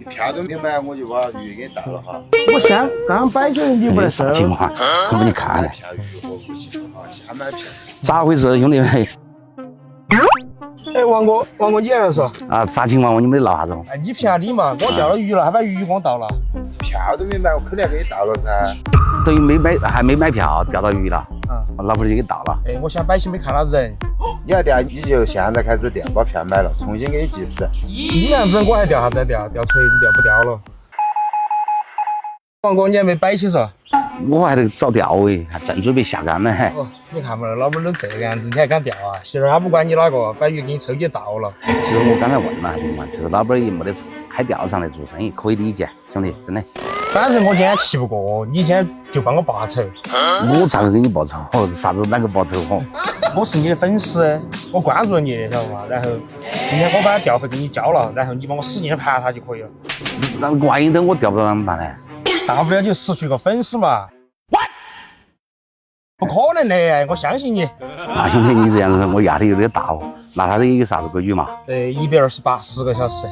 票都没买，我就把鱼给倒了哈。我先刚摆起来你不来收。情况？我给你看了。票鱼和不行啊，先买票。咋回事，兄弟们？哎，王哥，你来说。啊，啥情况？你没闹啥子？哎，你骗你嘛！我钓了鱼了，还把鱼给我倒了。票都没买，我肯定给你倒了噻。等于没买，还没买票，钓到鱼了。嗯，老婆就给倒了。哎，我想摆起没看到人。你要钓，你就现在开始钓，把票买了，重新给你计时。你这样子我还钓啥子钓？钓锤子钓不钓了？王哥，你还没摆起说？我还得找钓哎，还正准备下竿呢。哦，你看嘛，老板都这个样子，你还敢钓啊？媳妇儿他不管你哪个，把鱼给你抽起倒了。其实我刚才问了情况，其实老板也没得错，开钓场来做生意可以理解，兄弟，真的。反正我今天气不过，你今天就帮我报仇。我咋个给你报仇？啥子哪个报仇？我是你的粉丝，我关注了你，晓得吗？然后今天我把钓费给你交了，然后你帮我使劲的盘它就可以了。那万一等我钓不到怎么办呢？大不了就失去个粉丝嘛。不可能的，我相信你。那兄弟，你这样子我压力有点大哦。那他这有啥子规矩嘛128，10个小时。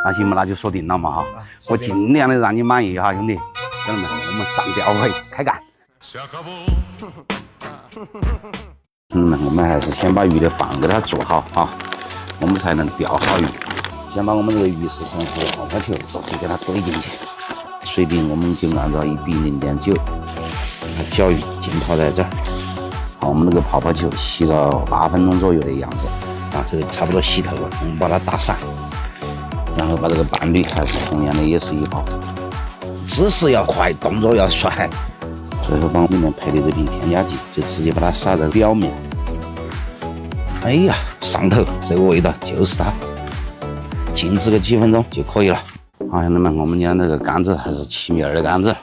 那行吧，那就说定了嘛哈。我尽量的让你满意哈，兄弟。兄弟们，我们上钓会开干。兄弟们，我们还是先把鱼的饭给它做好啊，我们才能钓好鱼。先把我们这个鱼食成盒的泡泡球直接给它怼进去，水平我们就按照1比0.9，搅匀浸泡在这儿。好，我们那个泡泡球洗个8分钟左右的样子，啊，这个差不多洗透了，我们把它打散，然后把这个伴侣还是同样的也是一泡，姿势要快，动作要帅。最后把里面配的这瓶添加剂就直接把它撒在表面。哎呀，上头这个味道就是它，静置个几分钟就可以了。好，兄弟们，我们家这个杆子还是7.2的杆子，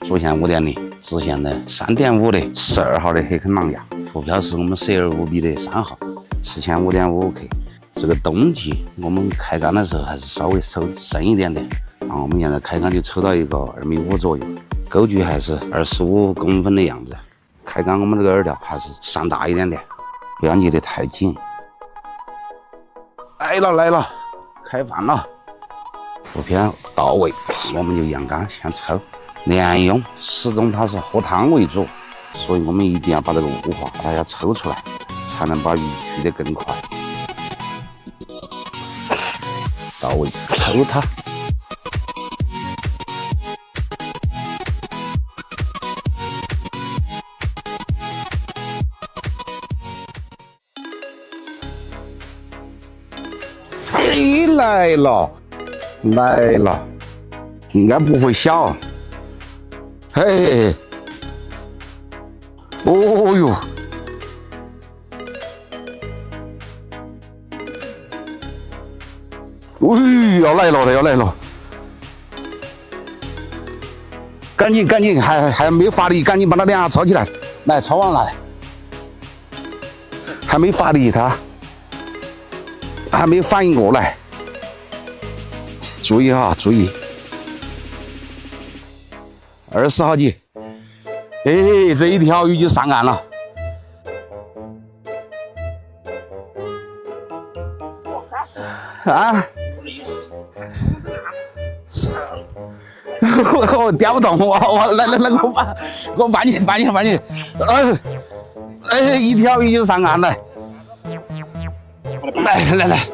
主线5.0，支线的3.5的12号的黑坑狼牙，浮漂是我们12.5米的3号，池前5.55K。这个冬季我们开竿的时候还是稍微抽深一点点，然后我们现在开竿就抽到一个2.5米左右，钩距还是25公分的样子。开竿我们这个饵料还是上大一点点，不要捏得太紧。来了，开饭了。浮漂到位，我们就扬竿先抽。连用始终它是喝汤为主，所以我们一定要把这个雾化把它要抽出来，才能把鱼去得更快。到位，抽它。哎，来了，应该不会小。嘿，哦哟，哎，要来了！赶紧，还没发力，赶紧把它两下抄起来，来抄完来，还没发力，他还没反应过来，注意哈，注意。20号级，哎，这一条鱼就上岸了。啊！我钓不动，我来，我帮你，一条鱼就上岸了。来，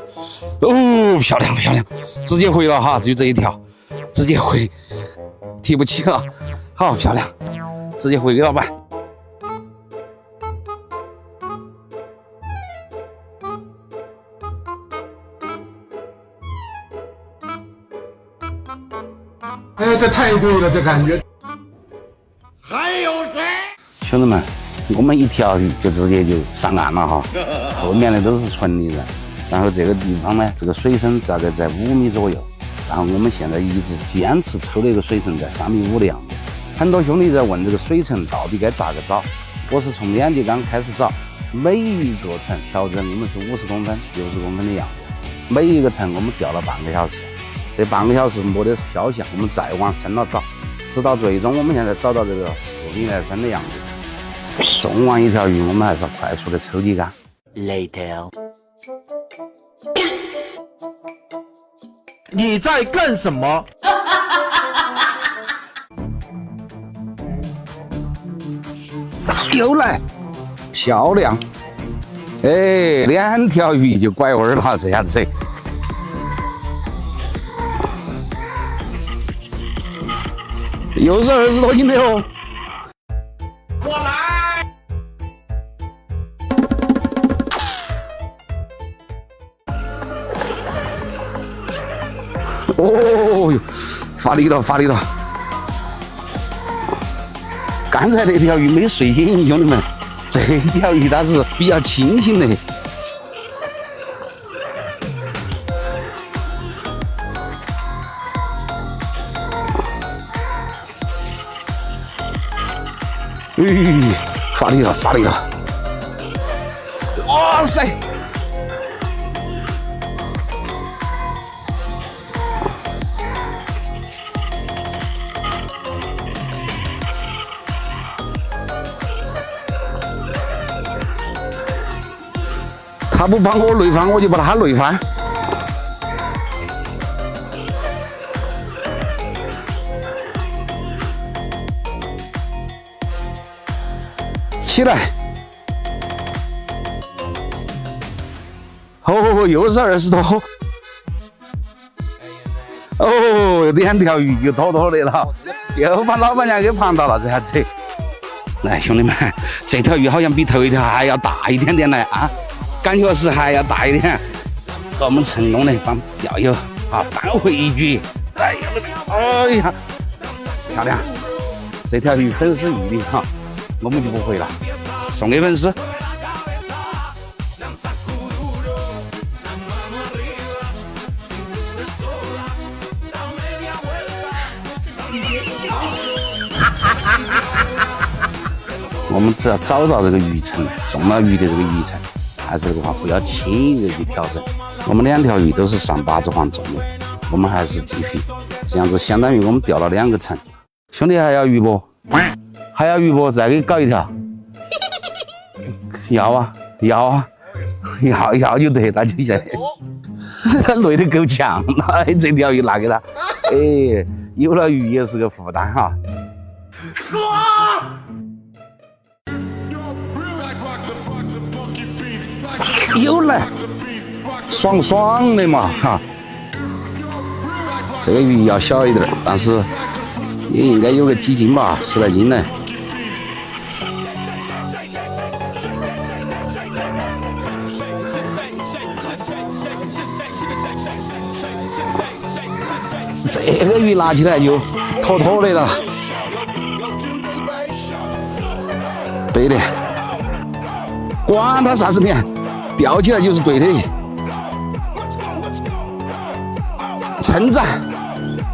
哦，漂亮，直接回了哈，就这一条，直接回，提不起了。好漂亮，直接回给老板。哎，这太对了，这感觉。还有谁？兄弟们，我们一条鱼就直接就上岸了哈，后面的都是纯泥人。然后这个地方呢，这个水深大概在5米左右。然后我们现在一直坚持抽的一个水层在3.5米的样子。很多兄弟在问这个水层到底该咋个找，我是从2节竿开始找，每一个层调整我们是50公分、60公分的样子，每一个层我们钓了半个小时，这半个小时没得消息，我们再往深了找，直到最终我们现在找到这个4米来深的样子。纵完一条鱼，我们还是要快速的抽几竿。你在干什么？又来，漂亮！哎，2条鱼就拐弯了，这下子。又是20多斤的哦。我来。哦哟，发力了，发力了！刚才那条鱼没睡醒，兄弟们，这条鱼它是比较清醒的。发力了，发力了！哇塞！他不帮我累翻，我就把他累翻。起来！哦，又是20多。哦，2条鱼又妥妥的了，又把老板娘给盘到了，这下子。来，兄弟们，这条鱼好像比头一条还要大一点点来啊！感觉是还要大一点，我们成功的把钓友啊扳回一局。哎呀，漂亮！这条鱼粉丝预定哈，我们就不回了，送给粉丝。我们只要找到这个鱼层，中了鱼的这个鱼层。还是这个话，不要轻易的去调整。我们2条鱼都是上8只黄中的，我们还是继续这样子，相当于我们钓了2个层。兄弟还要鱼不？还要鱼不？再给搞一条。要啊，要啊，要就对，那就行。他累得够呛了，这条鱼拿给他。哎，有了鱼也是个负担哈。爽！又来，爽爽的嘛哈！这个鱼要小一点，但是也应该有个几斤吧，10来斤呢。这个鱼拿起来就妥妥的了，对的，管他啥子脸。钓起来就是对的，称赞，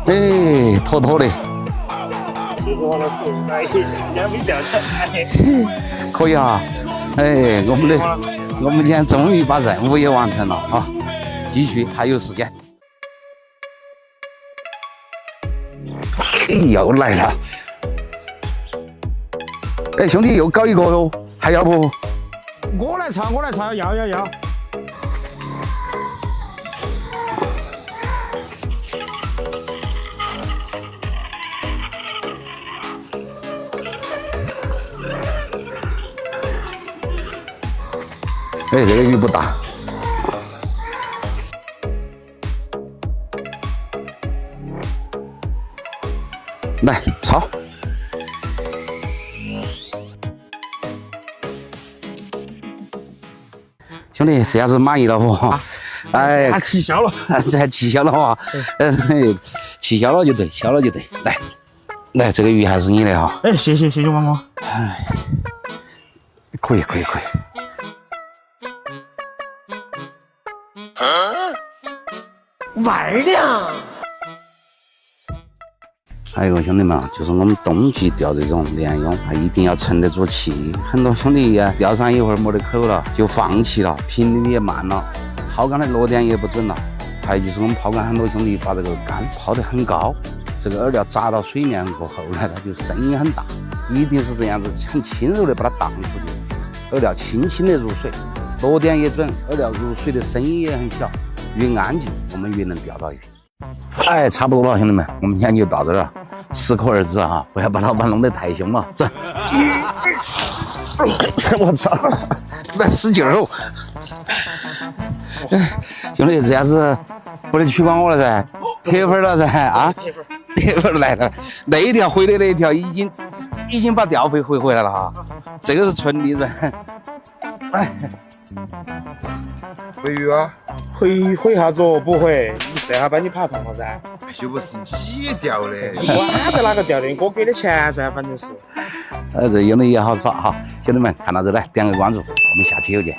哎，妥妥的。可以啊，哎，我们今天终于把任务也完成了啊！继续，还有时间。又来了，哎，兄弟又搞一个哟，还要不？我来炒，要。哎，这个鱼不大。来，炒。兄弟，这样子满意了不？哎，还气消了，这还气消了哈。气消了就对，消了就对。来，这个鱼还是你的哈。哎，谢谢王哥。哎，可以。玩的。还有兄弟们，就是我们冬季钓这种鲢鳙，还一定要沉得住气。很多兄弟呀，钓上一会儿没得口了，就放弃了，频率也慢了，抛竿的落点也不准了。还有就是我们抛竿，很多兄弟把这个竿抛得很高，这个饵料砸到水面过后呢，它就声音很大，一定是这样子很轻柔的把它荡出去，饵料轻轻的入水，落点也准，饵料入水的声音也很小，越安静我们越能钓到鱼。哎，差不多了，兄弟们，我们今天就到这儿了，适可而止哈，不要把老板弄得太凶了。走，我操，来使劲哦！兄弟，这下子不得取关我了噻，铁粉了噻啊！铁粉来了，那一条回的那一条已经把调费回回来了哈，这个是纯利润。哎，回鱼啊？回啥子哦？不回，你这下把你爬痛了噻。又不是你钓的，管得哪个钓的，我给的钱噻，反正是。这用的也好耍哈，兄弟们看到这来点个关注，我们下期又见。